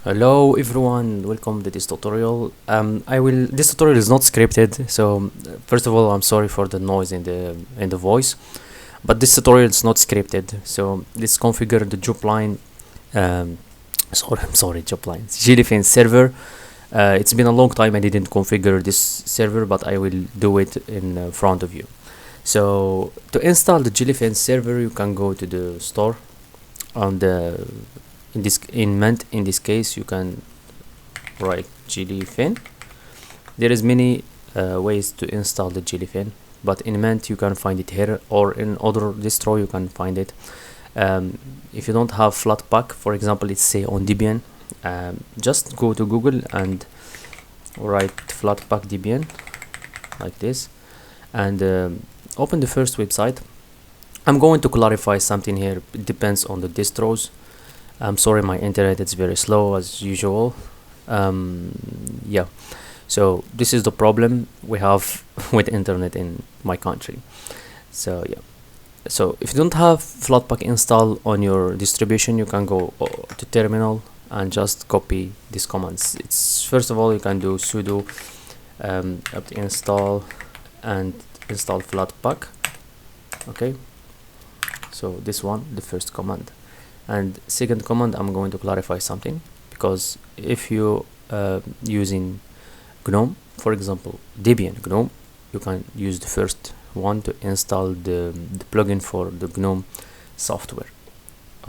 Hello everyone, welcome to this tutorial. This tutorial is not scripted, so first of all I'm sorry for the noise in the voice, but this tutorial is not scripted. So let's configure the job line. Job line Jellyfin server. It's been a long time I didn't configure this server, but I will do it in front of you. So to install the Jellyfin server, you can go to the store on the in this case you can write Jellyfin. There is many ways to install the Jellyfin, but in Mint you can find it here, or in other distro you can find it. If you don't have Flatpak, for example, let's say on Debian, just go to Google and write Flatpak Debian like this, and open the first website. I'm going to clarify something here. It depends on the distros. I'm sorry, my internet is very slow as usual. Yeah, so this is the problem we have with internet in my country. So yeah, so if you don't have Flatpak installed on your distribution, you can go to terminal and just copy these commands. It's first of all you can do sudo apt install and install Flatpak. Okay, so this one, the first command. And second command, I'm going to clarify something, because if you using GNOME, for example Debian GNOME, you can use the first one to install the plugin for the GNOME software.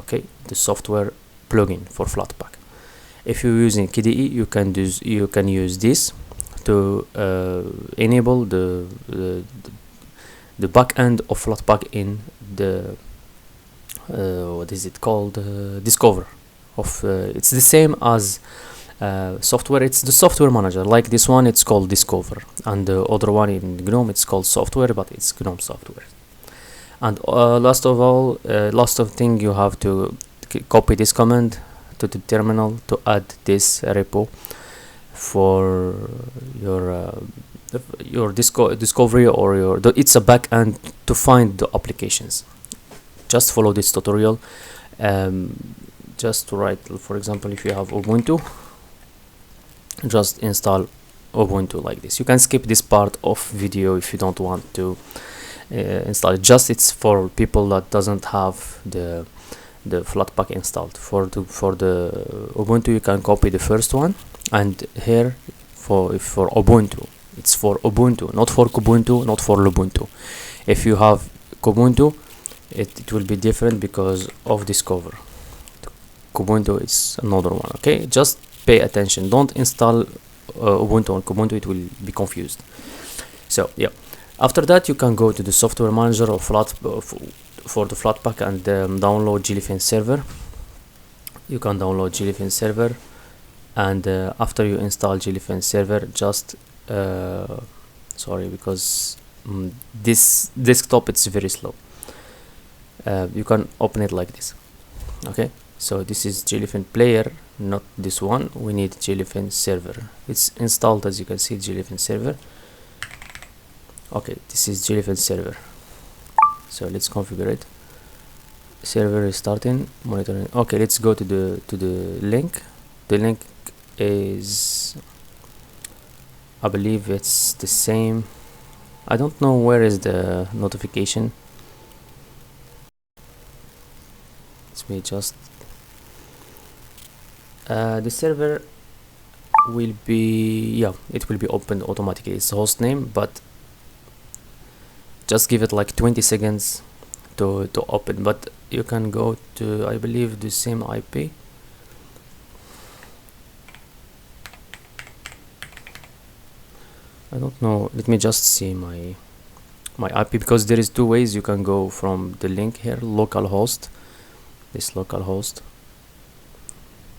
Okay, the software plugin for Flatpak. If you're using KDE, you can use this to enable the back end of Flatpak in the what is it called, discover of it's the same as software. It's the software manager. Like this one, it's called discover, and the other one in GNOME, it's called software, but it's GNOME software. And last of thing, you have to copy this command to the terminal to add this repo for your discovery, or it's a backend to find the applications. Just follow this tutorial. Just to write, for example, if you have Ubuntu, just install Ubuntu like this. You can skip this part of video if you don't want to install it. Just it's for people that doesn't have the Flatpak installed. For the Ubuntu, you can copy the first one, and here for Ubuntu, it's for Ubuntu, not for Kubuntu, not for Lubuntu. If you have Kubuntu, it will be different because of discover. Kubuntu is another one. Okay, just pay attention. Don't install Ubuntu on Kubuntu, it will be confused. So yeah, after that you can go to the software manager of for the Flatpak and download Jellyfin server. You can download Jellyfin server, and after you install Jellyfin server, just sorry, because this desktop, it's very slow. You can open it like this. Okay, so this is Jellyfin player, not this one. We need Jellyfin server. It's installed, as you can see, Jellyfin server. Okay, this is Jellyfin server. So let's configure it. Server is starting, monitoring. Okay, let's go to the link. The link is, I believe it's the same. I don't know where is the notification. Me just the server will be, yeah, it will be opened automatically. It's host name, but just give it like 20 seconds to open. But you can go to, I believe, the same IP. I don't know, let me just see my IP, because there is two ways you can go from the link here, localhost, this localhost.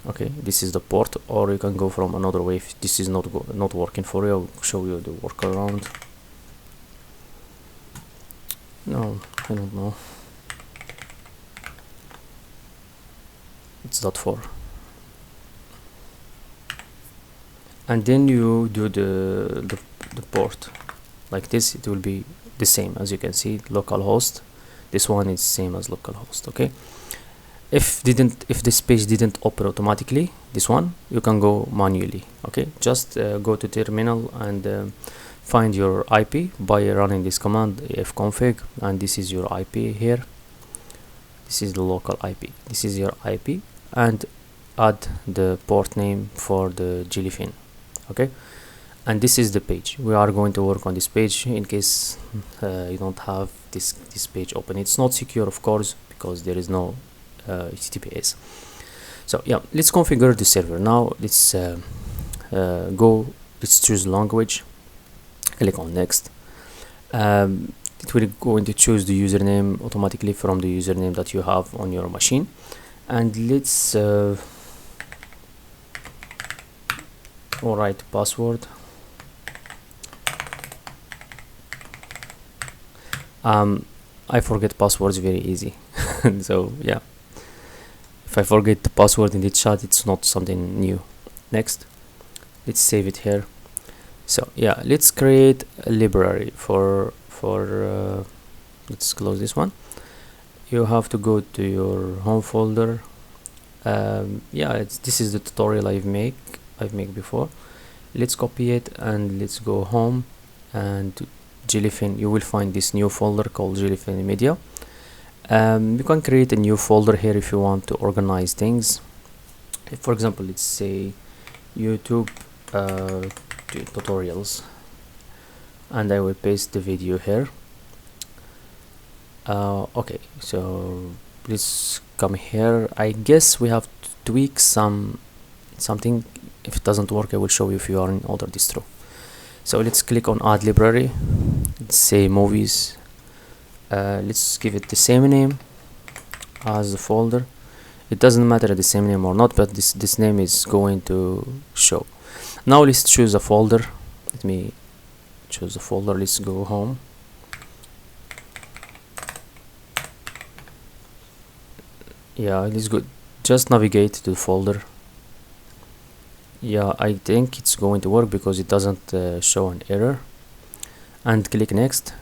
Okay, this is the port, or you can go from another way. If this is not working for you, I'll show you the workaround. No, I don't know. It's .4, and then you do the port like this. It will be the same, as you can see, localhost. This one is same as localhost. Okay, if this page didn't open automatically, this one, you can go manually. Okay, just go to terminal and find your IP by running this command fconfig, and this is your IP here. This is the local IP, this is your IP, and add the port name for the Jellyfin. Okay, and this is the page. We are going to work on this page in case you don't have this page open. It's not secure, of course, because there is no HTTPS. So yeah, let's configure the server now. Let's let's choose language, click on next. It will going to choose the username automatically from the username that you have on your machine, and let's write password. I forget passwords very easy. So yeah, if I forget the password in the chat, it's not something new. Next, let's save it here. So yeah, let's create a library for let's close this one. You have to go to your home folder. Yeah, this is the tutorial I've made before. Let's copy it and let's go home, and Jellyfin, you will find this new folder called Jellyfin Media. You can create a new folder here if you want to organize things. For example, let's say YouTube tutorials, and I will paste the video here. Okay, so let's come here. I guess we have to tweak something. If it doesn't work, I will show you if you are in other distro. So let's click on add library. Let's say movies. Let's give it the same name as the folder. It doesn't matter the same name or not, but this name is going to show. Now let's choose a folder. Let me choose a folder. Let's go home. Yeah, it is good. Just navigate to the folder. Yeah, I think it's going to work because it doesn't show an error. And click next.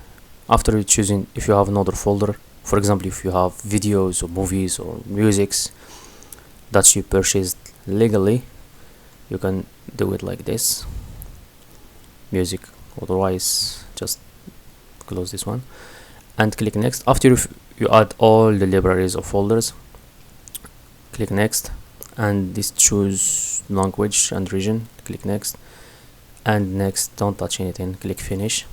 After you choosing, if you have another folder, for example, if you have videos or movies or musics that you purchased legally, you can do it like this, music. Otherwise, just close this one and click next. After you add all the libraries or folders, click next, and this choose language and region. Click next, and next, don't touch anything. Click finish.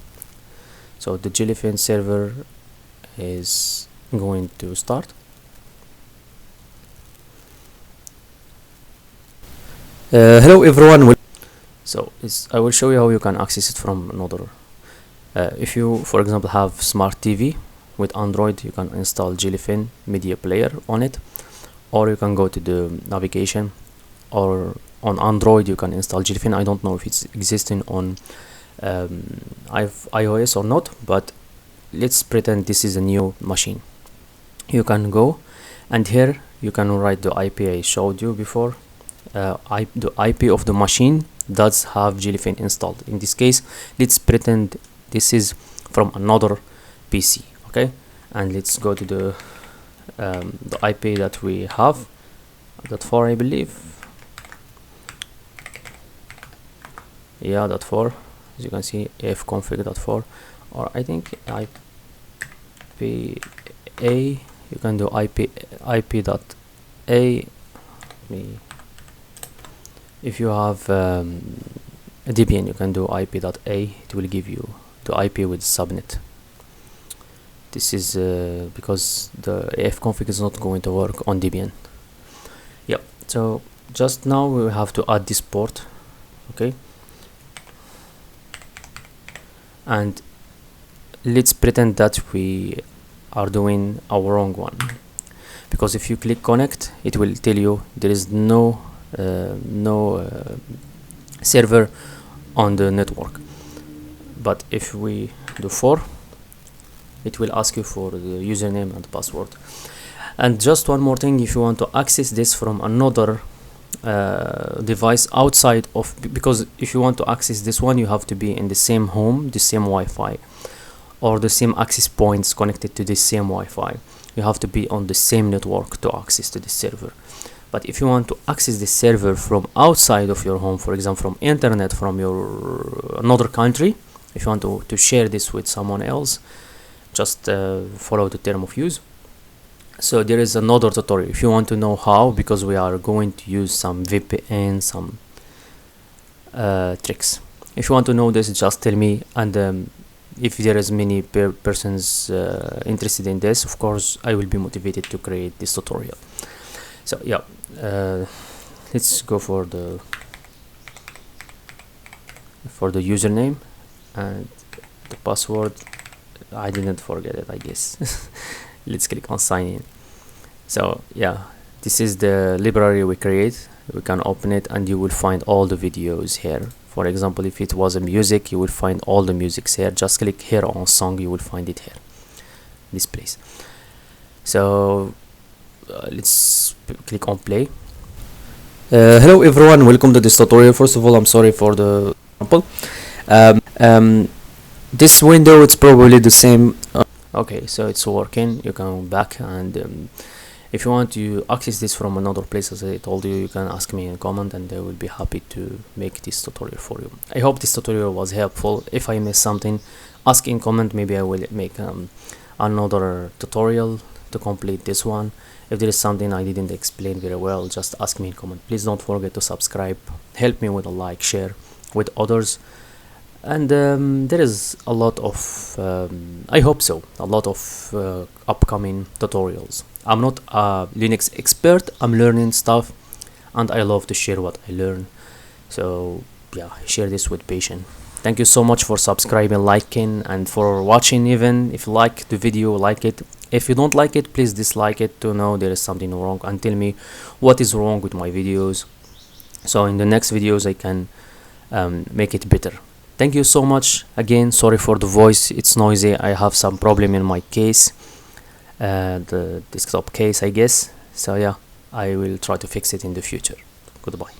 So the Jellyfin server is going to start. Hello everyone. So I will show you how you can access it from another. If you, for example, have smart TV with Android, you can install Jellyfin Media Player on it, or you can go to the navigation, or on Android you can install Jellyfin. I don't know if it's existing on iOS or not, but let's pretend this is a new machine. You can go, and here you can write the IP I showed you before. The IP of the machine does have Jellyfin installed. In this case, let's pretend this is from another PC. Okay, and let's go to the IP that we have, .4 I believe. Yeah, .4, as you can see, fconfig.4, or I think IP-A. You can do IP.A. If you have a Debian, you can do IP.A. It will give you the IP with subnet. This is because the fconfig is not going to work on Debian. Yep. So just now we have to add this port. Okay. And let's pretend that we are doing our wrong one, because if you click connect, it will tell you there is no server on the network. But if we do 4, it will ask you for the username and password. And just one more thing, if you want to access this from another device outside of, because if you want to access this one, you have to be in the same home, the same Wi-Fi, or the same access points connected to the same Wi-Fi. you have to be on the same network to access to this server. But if you want to access this server from outside of your home, for example from internet, from your another country, if you want to share this with someone else, just follow the term of use. So there is another tutorial if you want to know how, because we are going to use some VPN, some tricks. If you want to know this, just tell me, and if there is many persons interested in this, of course I will be motivated to create this tutorial. So yeah, let's go for the username and the password. I didn't forget it, I guess. Let's click on sign in. So yeah, this is the library we create. We can open it and you will find all the videos here. For example, if it was a music, you will find all the musics here. Just click here on song, you will find it here, this place. So let's click on play. Hello everyone, welcome to this tutorial. First of all, I'm sorry for the example. This window, it's probably the same. Okay, so it's working. You can back, and if you want to access this from another place, as I told you, you can ask me in a comment and I will be happy to make this tutorial for you. I hope this tutorial was helpful. If I missed something, ask in comment. Maybe I will make another tutorial to complete this one. If there is something I didn't explain very well, just ask me in comment. Please don't forget to subscribe. Help me with a like, share with others. And there is a lot of I hope so, a lot of upcoming tutorials. I'm not a Linux expert, I'm learning stuff and I love to share what I learn. So yeah, share this with patience. Thank you so much for subscribing, liking, and for watching. Even if you like the video, like it. If you don't like it, please dislike it to know there is something wrong and tell me what is wrong with my videos, so in the next videos I can make it better. Thank you so much. Again, sorry for the voice, it's noisy. I have some problem in my case, the desktop case, I guess. So yeah, I will try to fix it in the future. Goodbye.